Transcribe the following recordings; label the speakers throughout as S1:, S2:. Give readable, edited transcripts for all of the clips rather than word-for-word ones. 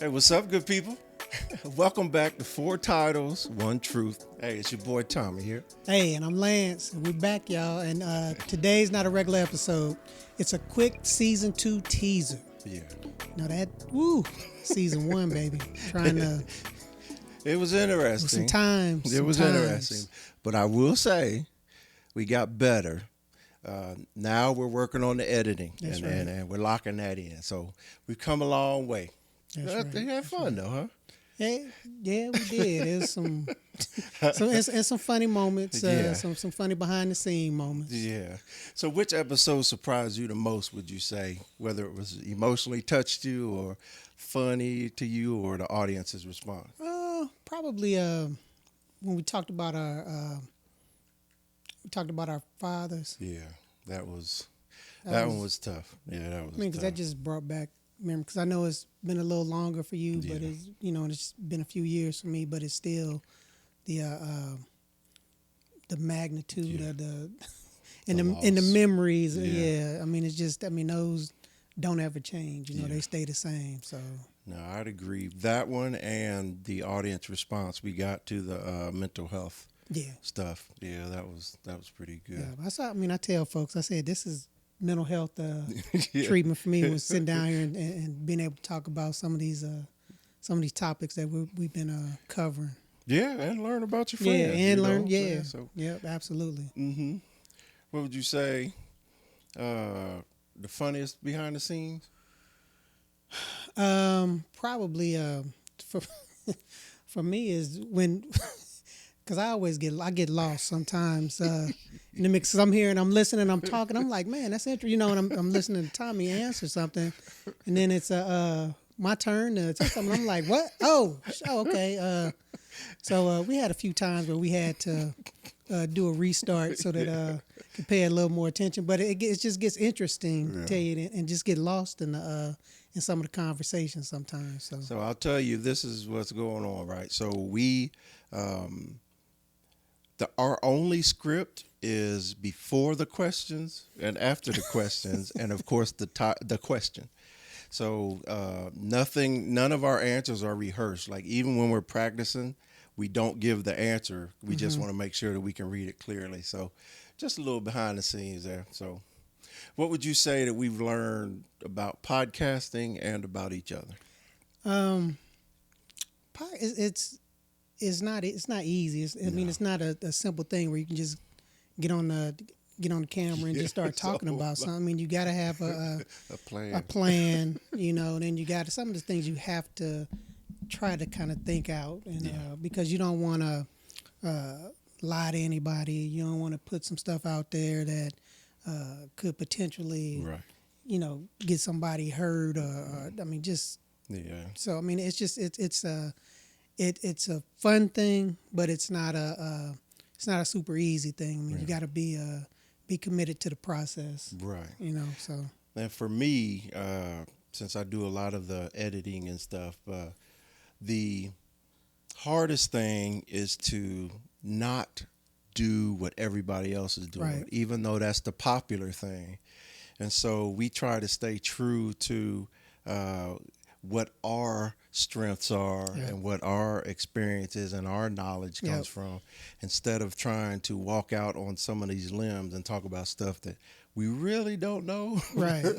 S1: Hey, what's up, good people? Welcome back to Four Titles, One Truth. Hey, it's your boy Tommie here.
S2: Hey, and I'm Lance, and we're back, y'all. And today's not a regular episode. It's a quick season 2 teaser.
S1: Yeah.
S2: Season 1, baby. Trying to.
S1: It was interesting.
S2: Some time.
S1: It was interesting. But I will say, we got better. Now we're working on the editing, and we're locking that in. So we've come a long way.
S2: That's right.
S1: They had fun, though, huh?
S2: Yeah, we did. There's some funny moments, some funny behind the scene moments.
S1: Yeah. So which episode surprised you the most, would you say? Whether it was emotionally touched you or funny to you or the audience's response?
S2: Probably when we talked about our fathers.
S1: Yeah, that one was tough. Yeah, that was.
S2: Because that just brought back memory. Because I know it's been a little longer for you, but it's been a few years for me. But it's still the magnitude of the memories. Yeah. I mean, it's just those don't ever change. They stay the same. So.
S1: No, I'd agree. That one and the audience response we got to the mental health stuff. Yeah, that was pretty good.
S2: Yeah, I tell folks, I said this is mental health treatment for me, was sitting down here and being able to talk about some of these topics that we've been covering.
S1: Yeah, and learn about your friends.
S2: Yeah, and learn. Yeah, so, absolutely.
S1: Mm-hmm. What would you say? The funniest behind the scenes?
S2: Probably for me is when, because I get lost sometimes in the mix. Cause I'm here and I'm listening, I'm talking, I'm like, man, that's interesting, and I'm listening to Tommie answer something, and then it's my turn to say something. I'm like, what? Oh, okay. So we had a few times where we had to do a restart so that could pay a little more attention, but it just gets interesting to tell you, and just get lost in some of the conversations sometimes.
S1: So I'll tell you, this is what's going on, right? So we, our only script is before the questions and after the questions, and of course the question. So none of our answers are rehearsed. Like even when we're practicing, we don't give the answer. We just want to make sure that we can read it clearly. So just a little behind the scenes there. So what would you say that we've learned about podcasting and about each other?
S2: It's not easy. It's not a simple thing where you can just get on the camera and just start talking about something. I mean, you got to have a plan. Then you got some of the things you have to try to kind of think out, and because you don't want to lie to anybody. You don't want to put some stuff out there that could potentially, get somebody hurt, or just. Yeah. So it's just it's a fun thing, but it's not a super easy thing. You got to be committed to the process.
S1: Right.
S2: So.
S1: And for me, since I do a lot of the editing and stuff, the hardest thing is to not do what everybody else is doing, even though that's the popular thing. And so we try to stay true to what our strengths are and what our experiences and our knowledge comes from, instead of trying to walk out on some of these limbs and talk about stuff that we really don't know.
S2: Right.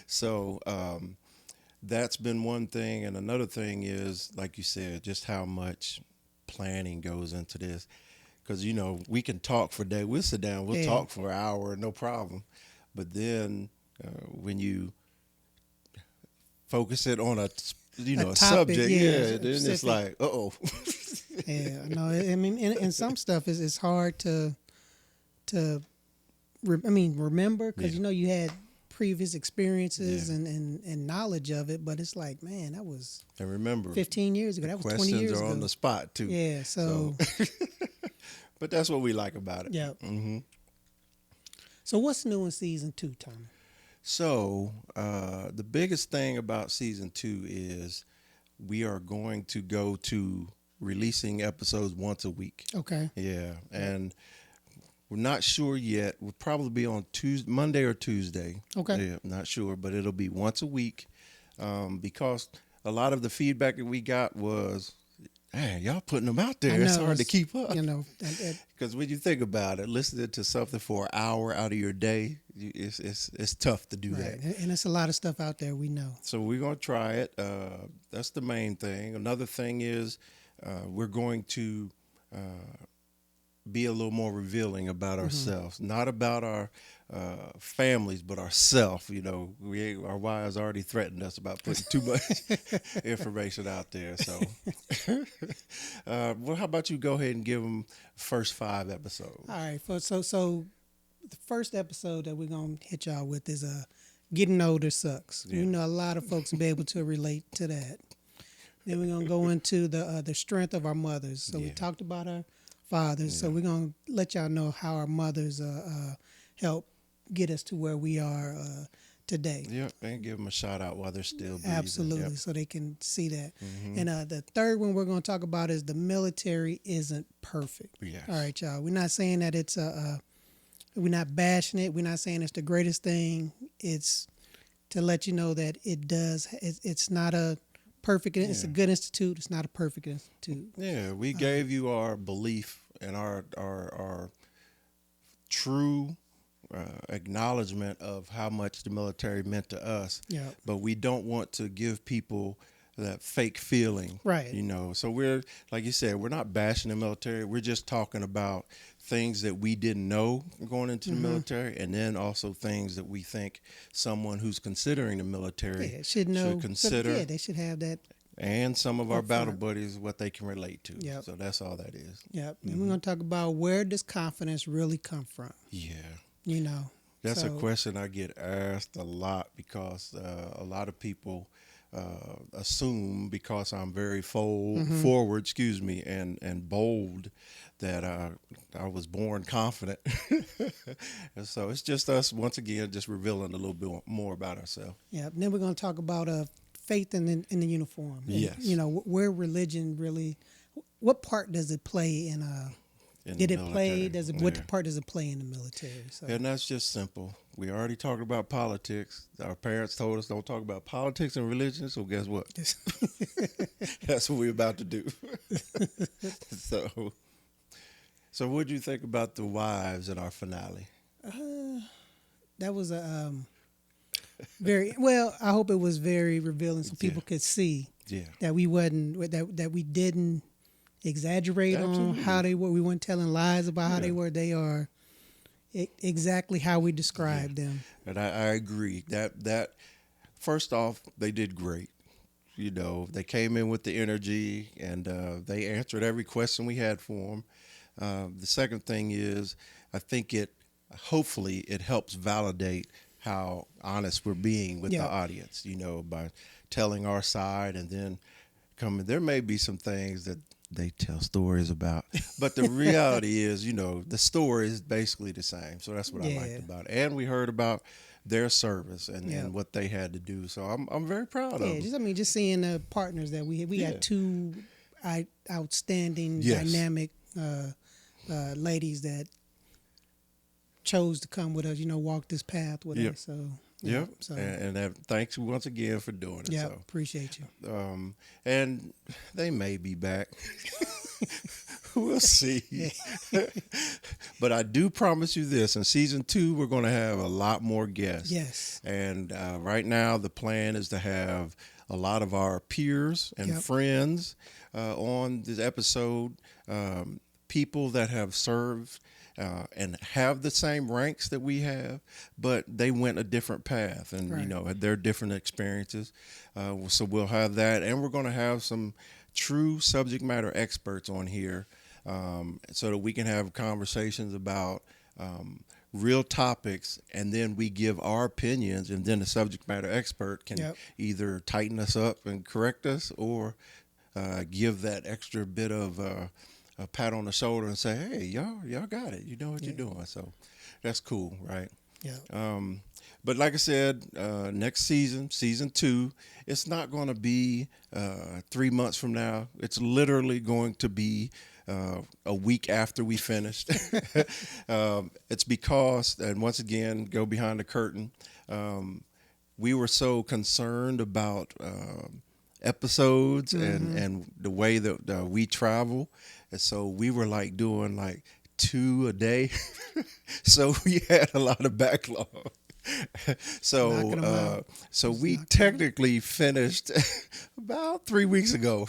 S1: So that's been one thing. And another thing is, like you said, just how much planning goes into this. Because, we can talk for days. We'll sit down, we'll talk for an hour, no problem. But then when you focus it on a topic, subject, then it's like, uh-oh.
S2: No, and some stuff it's hard to remember, because you had previous experiences and knowledge of it, but it's like, man, that was,
S1: and remember,
S2: 15 years ago, that was 20 years ago.
S1: Questions are on the spot too.
S2: Yeah, so.
S1: But that's what we like about it.
S2: Yeah.
S1: Mm-hmm.
S2: So what's new in season 2, Tommy?
S1: So the biggest thing about season 2 is we are going to go to releasing episodes once a week. Okay. Yeah, and we're not sure yet. We'll probably be on Monday or Tuesday. Okay. Yeah, not sure, but it'll be once a week, because a lot of the feedback that we got was, man, y'all putting them out there.
S2: I
S1: It's
S2: know,
S1: hard to keep up.
S2: You know,
S1: Because when you think about it, listening to something for an hour out of your day, it's tough to do
S2: right.
S1: that.
S2: And it's a lot of stuff out there we know.
S1: So we're going to try it. That's the main thing. Another thing is we're going to be a little more revealing about ourselves, not about our families, but ourselves. You know, our wives already threatened us about putting too much information out there. So, well, how about you go ahead and give them first 5 episodes?
S2: All right. So the first episode that we're gonna hit y'all with is getting older sucks.
S1: Yeah.
S2: We know a lot of folks will be able to relate to that. Then we're gonna go into the strength of our mothers. So we talked about our fathers. Yeah. So we're gonna let y'all know how our mothers help get us to where we are today.
S1: Yep, and give them a shout out while they're still breathing.
S2: Absolutely,
S1: yep.
S2: So they can see that. And the third one we're going to talk about is the military isn't perfect.
S1: Yes.
S2: All right, y'all. We're not saying that it's we're not bashing it. We're not saying it's the greatest thing. It's to let you know that it does. It's not a perfect. It's a good institute. It's not a perfect institute.
S1: Yeah, we gave you our belief and our true acknowledgement of how much the military meant to us.
S2: Yeah.
S1: But we don't want to give people that fake feeling.
S2: Right.
S1: You know, so we're, like you said, we're not bashing the military. We're just talking about things that we didn't know going into the military, and then also things that we think someone who's considering the military
S2: should know.
S1: should consider.
S2: Yeah, they should have that.
S1: And some of our battle buddies, what they can relate to.
S2: Yep.
S1: So that's all that is.
S2: Yep. And we're going to talk about where does confidence really come from.
S1: Yeah.
S2: You know.
S1: That's a question I get asked a lot because a lot of people assume because I'm very forward, and bold that I was born confident. And so it's just us, once again, just revealing a little bit more about ourselves.
S2: Yeah. And then we're going to talk about faith in the uniform. And,
S1: yes.
S2: You know, where religion really, what part does it play in what part does it play in the military? So.
S1: And that's just simple. We already talked about politics. Our parents told us don't talk about politics and religion, so guess what? That's what we're about to do. So what do you think about the wives in our finale?
S2: That was a very well. I hope it was very revealing, so people could see that we wasn't that we didn't exaggerate on how they were. We weren't telling lies about how they were. They are exactly how we described them.
S1: And I agree that first off, they did great. You know, they came in with the energy and they answered every question we had for them. The second thing is, I think hopefully it helps validate how honest we're being with the audience, you know, by telling our side and then there may be some things that they tell stories about, but the reality is, you know, the story is basically the same. So that's what I liked about it. And we heard about their service and what they had to do. So I'm very proud of them.
S2: Just seeing the partners that we had two outstanding, dynamic ladies that chose to come with us, you know, walk this path with us. So.
S1: Yep. So. And thanks once again for doing it.
S2: Yeah,
S1: so.
S2: Appreciate you.
S1: And they may be back. We'll see. But I do promise you this. In season 2, we're going to have a lot more guests.
S2: Yes.
S1: And right now, the plan is to have a lot of our peers and friends on this episode, people that have served and have the same ranks that we have, but they went a different path and, you know, their different experiences. So we'll have that. And we're going to have some true subject matter experts on here so that we can have conversations about real topics, and then we give our opinions, and then the subject matter expert can either tighten us up and correct us or give that extra bit of a pat on the shoulder and say, hey, y'all got it. You know what you're doing. So that's cool, right?
S2: Yeah.
S1: But like I said, next season, season 2, it's not going to be 3 months from now. It's literally going to be a week after we finished. It's because, and once again, go behind the curtain, we were so concerned about episodes and the way that we travel. And so we were like doing like 2 a day. So we had a lot of backlog. So
S2: Knocking 'em out.
S1: so
S2: Just
S1: we
S2: knocking 'em out.
S1: technically finished about 3 weeks ago.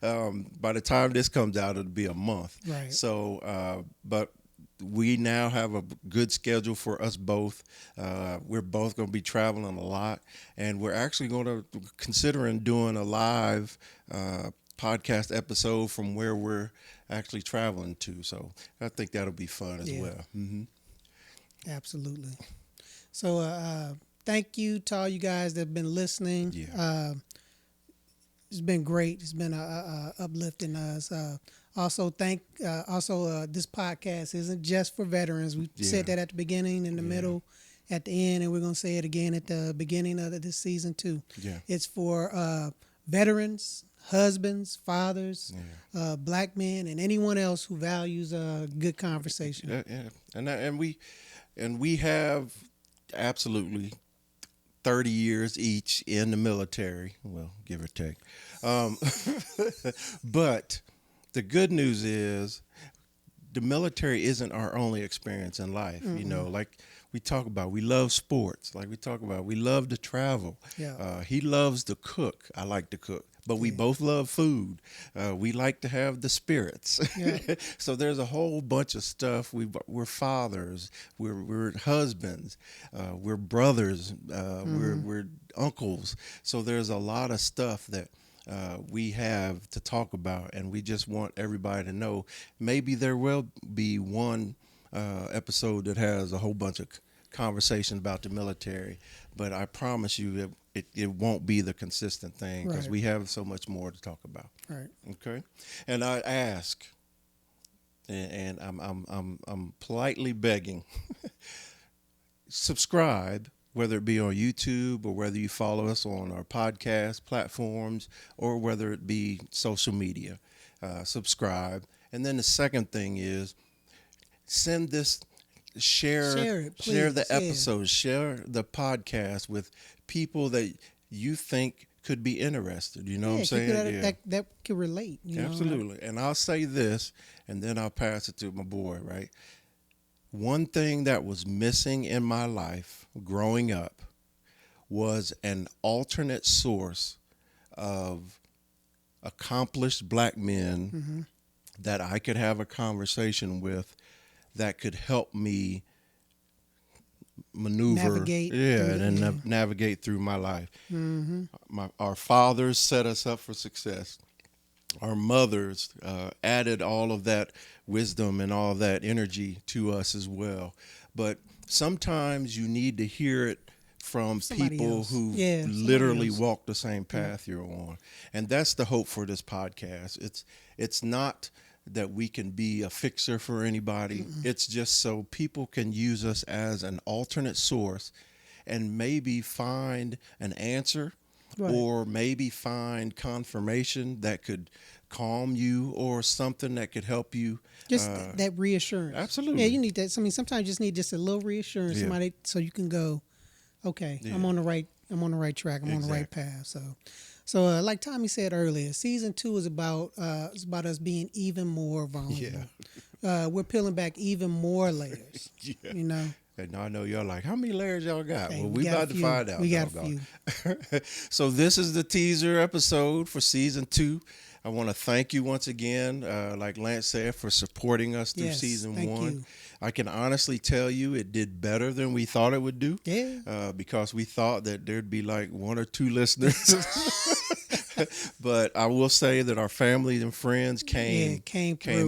S1: By the time this comes out, it'll be a month.
S2: Right.
S1: So, but we now have a good schedule for us both. We're both going to be traveling a lot, and we're actually going to considering doing a live podcast episode from where we're actually traveling to. So I think that'll be fun as well. Mm-hmm.
S2: Absolutely. So thank you to all you guys that have been listening.
S1: Yeah.
S2: It's been great. It's been uplifting us. Also, this podcast isn't just for veterans. We said that at the beginning, in the middle, at the end, and we're going to say it again at the beginning of this season too.
S1: Yeah.
S2: It's for veterans, husbands, fathers, black men, and anyone else who values a good conversation.
S1: Yeah. And we have absolutely 30 years each in the military, well, give or take. But the good news is the military isn't our only experience in life. Mm-hmm. You know, like we talk about, we love sports. Like we talk about, we love to travel.
S2: Yeah.
S1: He loves to cook. I like to cook. But we both love food. We like to have the spirits. Yeah. So there's a whole bunch of stuff. We're fathers. We're husbands. We're brothers. We're uncles. So there's a lot of stuff that we have to talk about, and we just want everybody to know. Maybe there will be one episode that has a whole bunch of conversation about the military, but I promise you that it won't be the consistent thing because we have so much more to talk about.
S2: Right.
S1: Okay. And I ask, and I'm politely begging, subscribe, whether it be on YouTube or whether you follow us on our podcast platforms or whether it be social media. Subscribe. And then the second thing is send this. Share it, please. Share the episode, share the podcast with people that you think could be interested. You know what I'm saying?
S2: That can relate.
S1: Absolutely. And I'll say this, and then I'll pass it to my boy, right? One thing that was missing in my life growing up was an alternate source of accomplished black men that I could have a conversation with that could help me maneuver, navigate through my life. Mm-hmm. Our fathers set us up for success. Our mothers added all of that wisdom and all of that energy to us as well. But sometimes you need to hear it from people who literally walk the same path you're on. And that's the hope for this podcast. It's not that we can be a fixer for anybody. Mm-hmm. It's just so people can use us as an alternate source and maybe find an answer or maybe find confirmation that could calm you or something that could help you.
S2: Just that reassurance.
S1: Absolutely.
S2: Yeah, you need that. I mean, sometimes you just need just a little reassurance, somebody, so you can go, okay, I'm on the right track. I'm on the right path. So like Tommie said earlier, season 2 is about us being even more vulnerable. Yeah. We're peeling back even more layers. You know.
S1: And I know y'all like, how many layers y'all got?
S2: Hey,
S1: well, we about to find out.
S2: We got a few.
S1: So this is the teaser episode for season 2. I want to thank you once again, like Lance said, for supporting us through season 1. You. I can honestly tell you it did better than we thought it would do. Yeah. Because we thought that there'd be like 1 or 2 listeners. But I will say that our family and friends came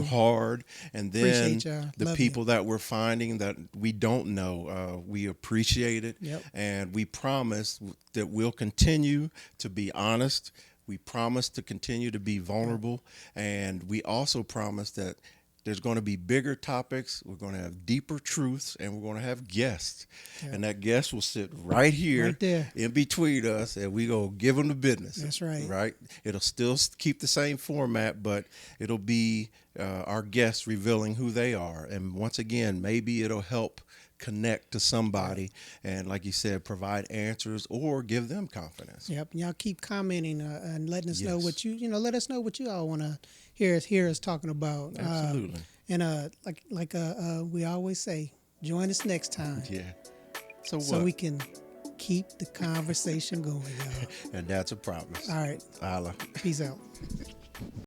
S1: hard. And then the people that we're finding that we don't know, we appreciate it. Yep. And we promise that we'll continue to be honest. We promise to continue to be vulnerable, and we also promise that there's going to be bigger topics, we're going to have deeper truths, and we're going to have guests. Yeah. And that guest will sit right here
S2: right there
S1: in between us, and we go give them the business.
S2: That's right.
S1: Right? It'll still keep the same format, but it'll be our guests revealing who they are. And once again, maybe it'll help connect to somebody, and like you said, provide answers or give them confidence.
S2: Yep. Y'all keep commenting and letting us know
S1: Yes.
S2: what let us know what you all want to hear us talking about.
S1: Absolutely.
S2: And like we always say, join us next time.
S1: Yeah. So
S2: So
S1: what?
S2: we can keep the conversation going, y'all.
S1: And that's a promise.
S2: All right.
S1: Holla.
S2: Peace out.